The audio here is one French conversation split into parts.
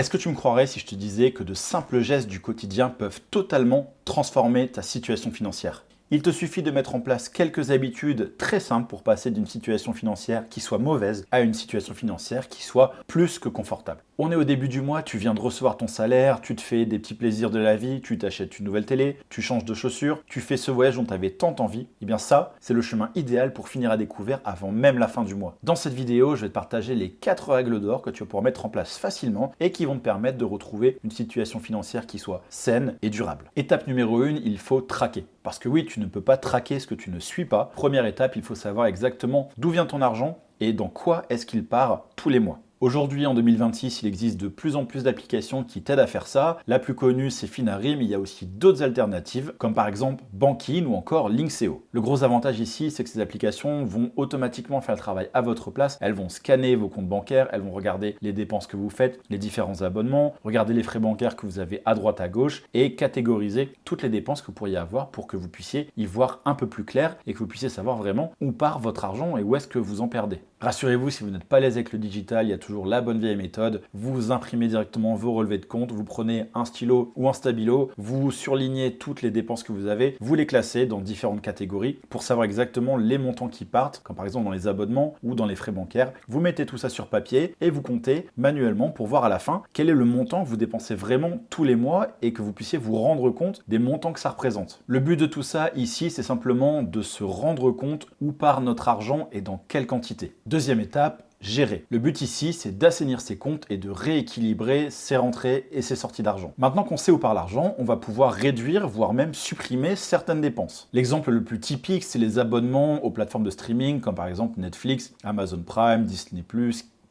Est-ce que tu me croirais si je te disais que de simples gestes du quotidien peuvent totalement transformer ta situation financière? Il te suffit de mettre en place quelques habitudes très simples pour passer d'une situation financière qui soit mauvaise à une situation financière qui soit plus que confortable. On est au début du mois, tu viens de recevoir ton salaire, tu te fais des petits plaisirs de la vie, tu t'achètes une nouvelle télé, tu changes de chaussures, tu fais ce voyage dont tu avais tant envie. Et bien ça, c'est le chemin idéal pour finir à découvert avant même la fin du mois. Dans cette vidéo, je vais te partager les 4 règles d'or que tu vas pouvoir mettre en place facilement et qui vont te permettre de retrouver une situation financière qui soit saine et durable. Étape numéro 1, il faut traquer. Parce que oui, tu ne peux pas traquer ce que tu ne suis pas. Première étape, il faut savoir exactement d'où vient ton argent et dans quoi est-ce qu'il part tous les mois. Aujourd'hui, en 2026, il existe de plus en plus d'applications qui t'aident à faire ça. La plus connue, c'est Finari, mais il y a aussi d'autres alternatives, comme par exemple Bankin ou encore Linkseo. Le gros avantage ici, c'est que ces applications vont automatiquement faire le travail à votre place. Elles vont scanner vos comptes bancaires, elles vont regarder les dépenses que vous faites, les différents abonnements, regarder les frais bancaires que vous avez à droite, à gauche, et catégoriser toutes les dépenses que vous pourriez avoir pour que vous puissiez y voir un peu plus clair et que vous puissiez savoir vraiment où part votre argent et où est-ce que vous en perdez. Rassurez-vous, si vous n'êtes pas à l'aise avec le digital, il y a toujours la bonne vieille méthode. Vous imprimez directement vos relevés de compte, vous prenez un stylo ou un stabilo, vous surlignez toutes les dépenses que vous avez, vous les classez dans différentes catégories pour savoir exactement les montants qui partent, comme par exemple dans les abonnements ou dans les frais bancaires. Vous mettez tout ça sur papier et vous comptez manuellement pour voir à la fin quel est le montant que vous dépensez vraiment tous les mois et que vous puissiez vous rendre compte des montants que ça représente. Le but de tout ça ici, c'est simplement de se rendre compte où part notre argent et dans quelle quantité. Deuxième étape, gérer. Le but ici, c'est d'assainir ses comptes et de rééquilibrer ses rentrées et ses sorties d'argent. Maintenant qu'on sait où part l'argent, on va pouvoir réduire, voire même supprimer certaines dépenses. L'exemple le plus typique, c'est les abonnements aux plateformes de streaming, comme par exemple Netflix, Amazon Prime, Disney+,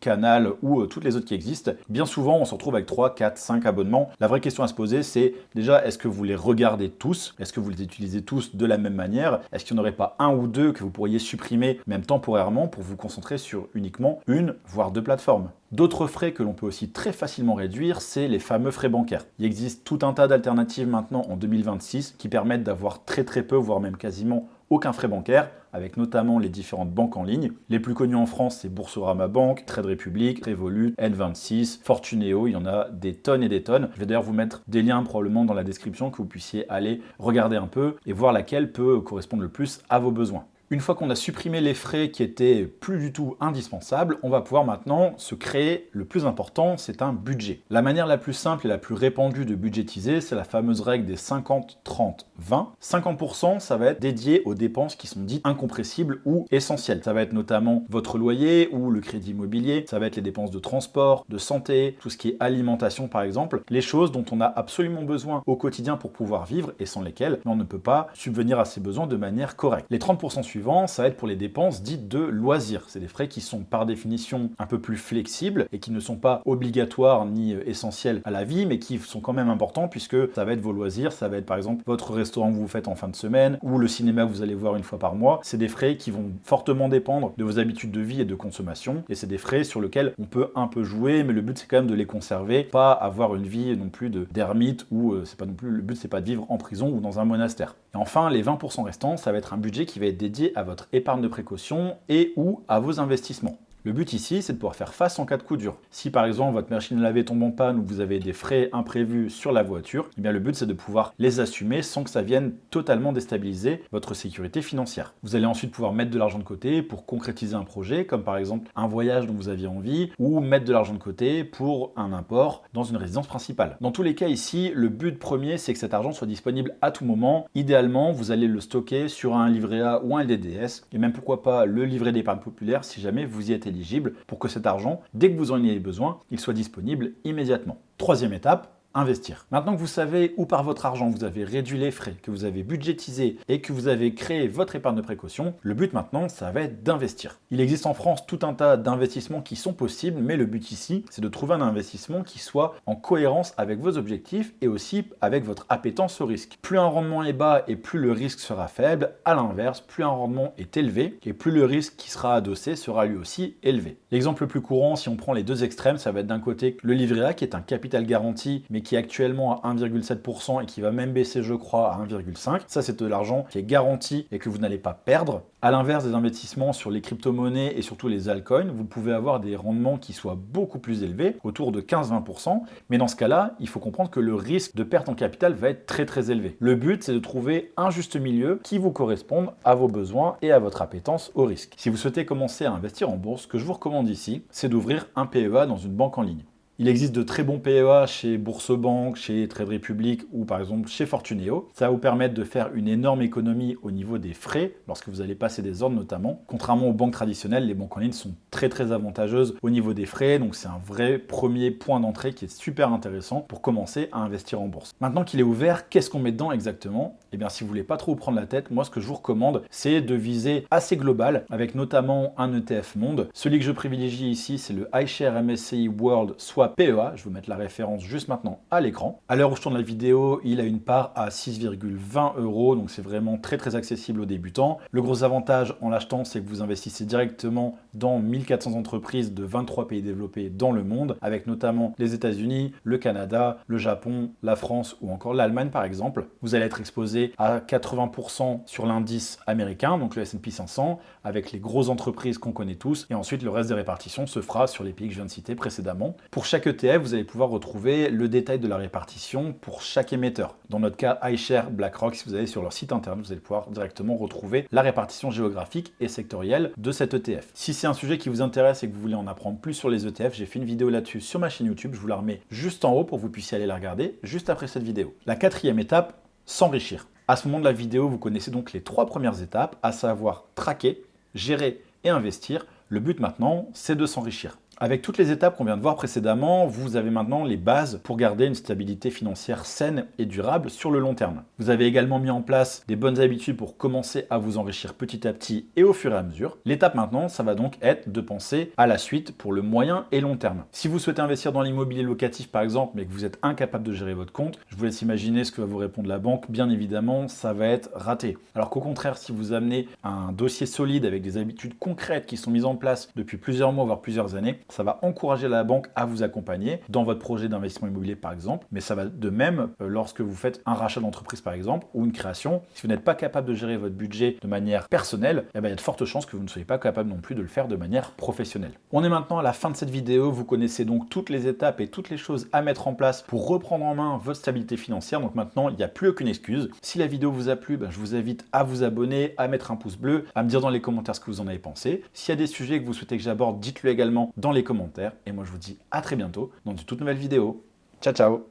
Canal ou toutes les autres qui existent. Bien souvent, on se retrouve avec 3, 4, 5 abonnements. La vraie question à se poser, c'est déjà, est-ce que vous les regardez tous? Est-ce que vous les utilisez tous de la même manière? Est-ce qu'il n'y en aurait pas un ou deux que vous pourriez supprimer, même temporairement, pour vous concentrer sur uniquement une, voire deux plateformes? D'autres frais que l'on peut aussi très facilement réduire, c'est les fameux frais bancaires. Il existe tout un tas d'alternatives maintenant en 2026 qui permettent d'avoir très peu, voire même quasiment aucun frais bancaire, avec notamment les différentes banques en ligne. Les plus connues en France, c'est Boursorama Bank, Trade Republic, Revolut, N26, Fortuneo, il y en a des tonnes et des tonnes. Je vais d'ailleurs vous mettre des liens probablement dans la description que vous puissiez aller regarder un peu et voir laquelle peut correspondre le plus à vos besoins. Une fois qu'on a supprimé les frais qui étaient plus du tout indispensables, on va pouvoir maintenant se créer le plus important, c'est un budget. La manière la plus simple et la plus répandue de budgétiser, c'est la fameuse règle des 50, 30, 20. 50%, ça va être dédié aux dépenses qui sont dites incompressibles ou essentielles. Ça va être notamment votre loyer ou le crédit immobilier, ça va être les dépenses de transport, de santé, tout ce qui est alimentation par exemple, les choses dont on a absolument besoin au quotidien pour pouvoir vivre et sans lesquelles on ne peut pas subvenir à ses besoins de manière correcte. Les 30% suivants, ça va être pour les dépenses dites de loisirs. C'est des frais qui sont par définition un peu plus flexibles et qui ne sont pas obligatoires ni essentiels à la vie, mais qui sont quand même importants puisque ça va être vos loisirs, ça va être par exemple votre restaurant que vous faites en fin de semaine ou le cinéma que vous allez voir une fois par mois. C'est des frais qui vont fortement dépendre de vos habitudes de vie et de consommation et c'est des frais sur lesquels on peut un peu jouer, mais le but c'est quand même de les conserver, pas avoir une vie non plus d'ermite ou c'est pas non plus, le but c'est pas de vivre en prison ou dans un monastère. Et enfin, les 20% restants, ça va être un budget qui va être dédié à votre épargne de précaution et ou à vos investissements. Le but ici, c'est de pouvoir faire face en cas de coup dur. Si par exemple votre machine à laver tombe en panne ou vous avez des frais imprévus sur la voiture, eh bien le but c'est de pouvoir les assumer sans que ça vienne totalement déstabiliser votre sécurité financière. Vous allez ensuite pouvoir mettre de l'argent de côté pour concrétiser un projet, comme par exemple un voyage dont vous aviez envie, ou mettre de l'argent de côté pour un import dans une résidence principale. Dans tous les cas ici, le but premier c'est que cet argent soit disponible à tout moment. Idéalement, vous allez le stocker sur un livret A ou un LDDS, et même pourquoi pas le livret d'épargne populaire si jamais vous y êtes éligible pour que cet argent, dès que vous en ayez besoin, il soit disponible immédiatement. Troisième étape, investir. Maintenant que vous savez où part votre argent, vous avez réduit les frais, que vous avez budgétisé et que vous avez créé votre épargne de précaution, le but maintenant, ça va être d'investir. Il existe en France tout un tas d'investissements qui sont possibles, mais le but ici, c'est de trouver un investissement qui soit en cohérence avec vos objectifs et aussi avec votre appétence au risque. Plus un rendement est bas et plus le risque sera faible, à l'inverse, plus un rendement est élevé et plus le risque qui sera adossé sera lui aussi élevé. L'exemple le plus courant, si on prend les deux extrêmes, ça va être d'un côté le livret A qui est un capital garanti, mais mais qui est actuellement à 1,7% et qui va même baisser, je crois, à 1,5%. Ça, c'est de l'argent qui est garanti et que vous n'allez pas perdre. À l'inverse des investissements sur les crypto-monnaies et surtout les altcoins, vous pouvez avoir des rendements qui soient beaucoup plus élevés, autour de 15-20%. Mais dans ce cas-là, il faut comprendre que le risque de perte en capital va être très très élevé. Le but, c'est de trouver un juste milieu qui vous corresponde à vos besoins et à votre appétence au risque. Si vous souhaitez commencer à investir en bourse, ce que je vous recommande ici, c'est d'ouvrir un PEA dans une banque en ligne. Il existe de très bons PEA chez Bourse-Banque, chez Trade Republic ou par exemple chez Fortuneo. Ça va vous permettre de faire une énorme économie au niveau des frais lorsque vous allez passer des ordres notamment. Contrairement aux banques traditionnelles, les banques en ligne sont très très avantageuses au niveau des frais. Donc c'est un vrai premier point d'entrée qui est super intéressant pour commencer à investir en bourse. Maintenant qu'il est ouvert, qu'est-ce qu'on met dedans exactement? Eh bien si vous voulez pas trop vous prendre la tête, moi ce que je vous recommande, c'est de viser assez global avec notamment un ETF monde. Celui que je privilégie ici, c'est le iShares MSCI World, soit PEA, je vais vous mettre la référence juste maintenant à l'écran. À l'heure où je tourne la vidéo, il a une part à 6,20 €, donc c'est vraiment très très accessible aux débutants. Le gros avantage en l'achetant, c'est que vous investissez directement dans 1400 entreprises de 23 pays développés dans le monde, avec notamment les États-Unis, le Canada, le Japon, la France ou encore l'Allemagne par exemple. Vous allez être exposé à 80% sur l'indice américain, donc le S&P 500, avec les grosses entreprises qu'on connaît tous, et ensuite le reste des répartitions se fera sur les pays que je viens de citer précédemment. Pour chaque ETF, vous allez pouvoir retrouver le détail de la répartition pour chaque émetteur. Dans notre cas, iShares, BlackRock, si vous allez sur leur site internet, vous allez pouvoir directement retrouver la répartition géographique et sectorielle de cet ETF. Si c'est un sujet qui vous intéresse et que vous voulez en apprendre plus sur les ETF, j'ai fait une vidéo là-dessus sur ma chaîne YouTube, je vous la remets juste en haut pour que vous puissiez aller la regarder juste après cette vidéo. La quatrième étape, s'enrichir. À ce moment de la vidéo, vous connaissez donc les 3 premières étapes, à savoir traquer, gérer et investir. Le but maintenant, c'est de s'enrichir. Avec toutes les étapes qu'on vient de voir précédemment, vous avez maintenant les bases pour garder une stabilité financière saine et durable sur le long terme. Vous avez également mis en place des bonnes habitudes pour commencer à vous enrichir petit à petit et au fur et à mesure. L'étape maintenant, ça va donc être de penser à la suite pour le moyen et long terme. Si vous souhaitez investir dans l'immobilier locatif par exemple, mais que vous êtes incapable de gérer votre compte, je vous laisse imaginer ce que va vous répondre la banque. Bien évidemment, ça va être raté. Alors qu'au contraire, si vous amenez un dossier solide avec des habitudes concrètes qui sont mises en place depuis plusieurs mois, voire plusieurs années, ça va encourager la banque à vous accompagner dans votre projet d'investissement immobilier par exemple, mais ça va de même lorsque vous faites un rachat d'entreprise par exemple ou une création. Si vous n'êtes pas capable de gérer votre budget de manière personnelle, il y a de fortes chances que vous ne soyez pas capable non plus de le faire de manière professionnelle. On est maintenant à la fin de cette vidéo, vous connaissez donc toutes les étapes et toutes les choses à mettre en place pour reprendre en main votre stabilité financière. Donc maintenant, il n'y a plus aucune excuse. Si la vidéo vous a plu, je vous invite à vous abonner, à mettre un pouce bleu, à me dire dans les commentaires ce que vous en avez pensé. S'il y a des sujets que vous souhaitez que j'aborde, dites-le également dans les commentaires. Et moi, je vous dis à très bientôt dans une toute nouvelle vidéo. Ciao, ciao!